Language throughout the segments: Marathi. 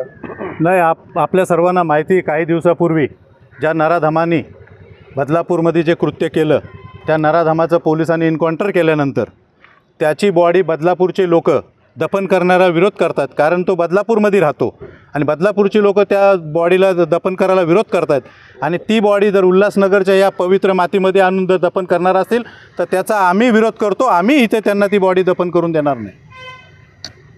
का? नाही, आपल्या सर्वांना माहिती, काही दिवसापूर्वी ज्या नराधमांनी बदलापूरमध्ये जे कृत्य केलं, त्या नराधमाचं पोलिसांनी एन्काउंटर केल्यानंतर त्याची बॉडी बदलापूरचे लोक दफन करण्याला विरोध करतात, कारण तो बदलापूरमध्ये राहतो आणि बदलापूरची लोक त्या बॉडीला दफन करायला विरोध करतात आणि ती बॉडी जर उल्हासनगरच्या या पवित्र मातीमध्ये आणून जर दफन करणार असतील तर त्याचा आम्ही विरोध करतो. आम्ही इथे त्यांना ती बॉडी दफन करून देणार नाही.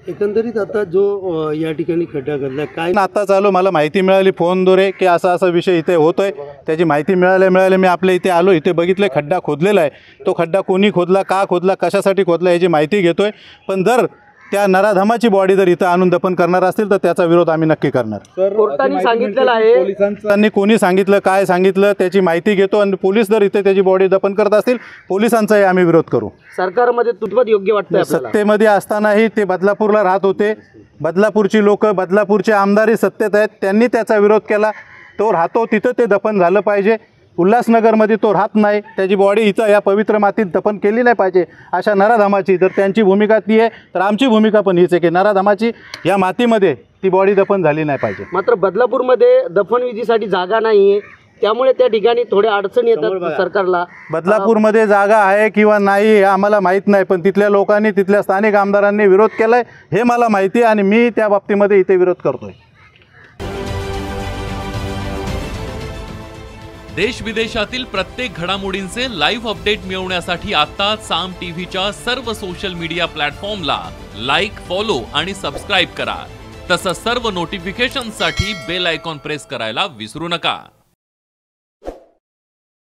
एकंदरीत आता जो या ठिकाणी खड्डा घडला काय आता चालू मला माहिती मिळाली फोनद्वारे की असा विषय इथे होतोय. त्याची माहिती मिळाले मी आपल्या इथे आलो, इथे बघितलं खड्डा खोदलेला आहे. तो खड्डा कोणी खोदला, का खोदला, कशासाठी खोदला याची माहिती घेतोय. पण जर त्या नराधमाची बॉडी जर इथं आणून दफन करणार असतील तर त्याचा विरोध आम्ही नक्की करणार. कोर्टाने सांगितलेलं आहे, पोलिसांनी कोणी सांगितलं, काय सांगितलं त्याची माहिती घेतो आणि पोलीस जर इथे त्याची बॉडी दफन करत असतील पोलिसांचाही आम्ही विरोध करू. सरकारमध्ये तुटवत योग्य वाटतं आपल्याला. सत्तेमध्ये असतानाही ते बदलापूरला राहत होते. बदलापूरची लोक, बदलापूरचे आमदारही सत्तेत आहेत, त्यांनी त्याचा विरोध केला. तो राहतो तिथं ते दफन झालं पाहिजे. उल्हासनगरमध्ये तो राहत नाही, त्याची बॉडी इथं या पवित्र मातीत दफन केली नाही पाहिजे. अशा नराधमाची जर त्यांची भूमिका ती आहे तर आमची भूमिका पण हीच आहे की नराधमाची या मातीमध्ये ती बॉडी दफन झाली नाही पाहिजे. मात्र बदलापूरमध्ये दफनविधीसाठी जागा नाही आहे, त्यामुळे त्या ठिकाणी थोड्या अडचणी येतात सरकारला. बदलापूरमध्ये जागा आहे किंवा नाही हे आम्हाला माहीत नाही, पण तिथल्या लोकांनी, तिथल्या स्थानिक आमदारांनी विरोध केला आहे हे मला माहिती आहे आणि मी त्या बाबतीमध्ये इथे विरोध करतोय. देश विदेशातील प्रत्येक घडामोडींचे लाईव्ह अपडेट मिळवण्यासाठी आता साम टीव्हीच्या सर्व सोशल मीडिया प्लॅटफॉर्मला लाईक, फॉलो आणि सबस्क्राईब करा. तसंच सर्व नोटिफिकेशनसाठी बेल आयकॉन प्रेस करायला विसरू नका.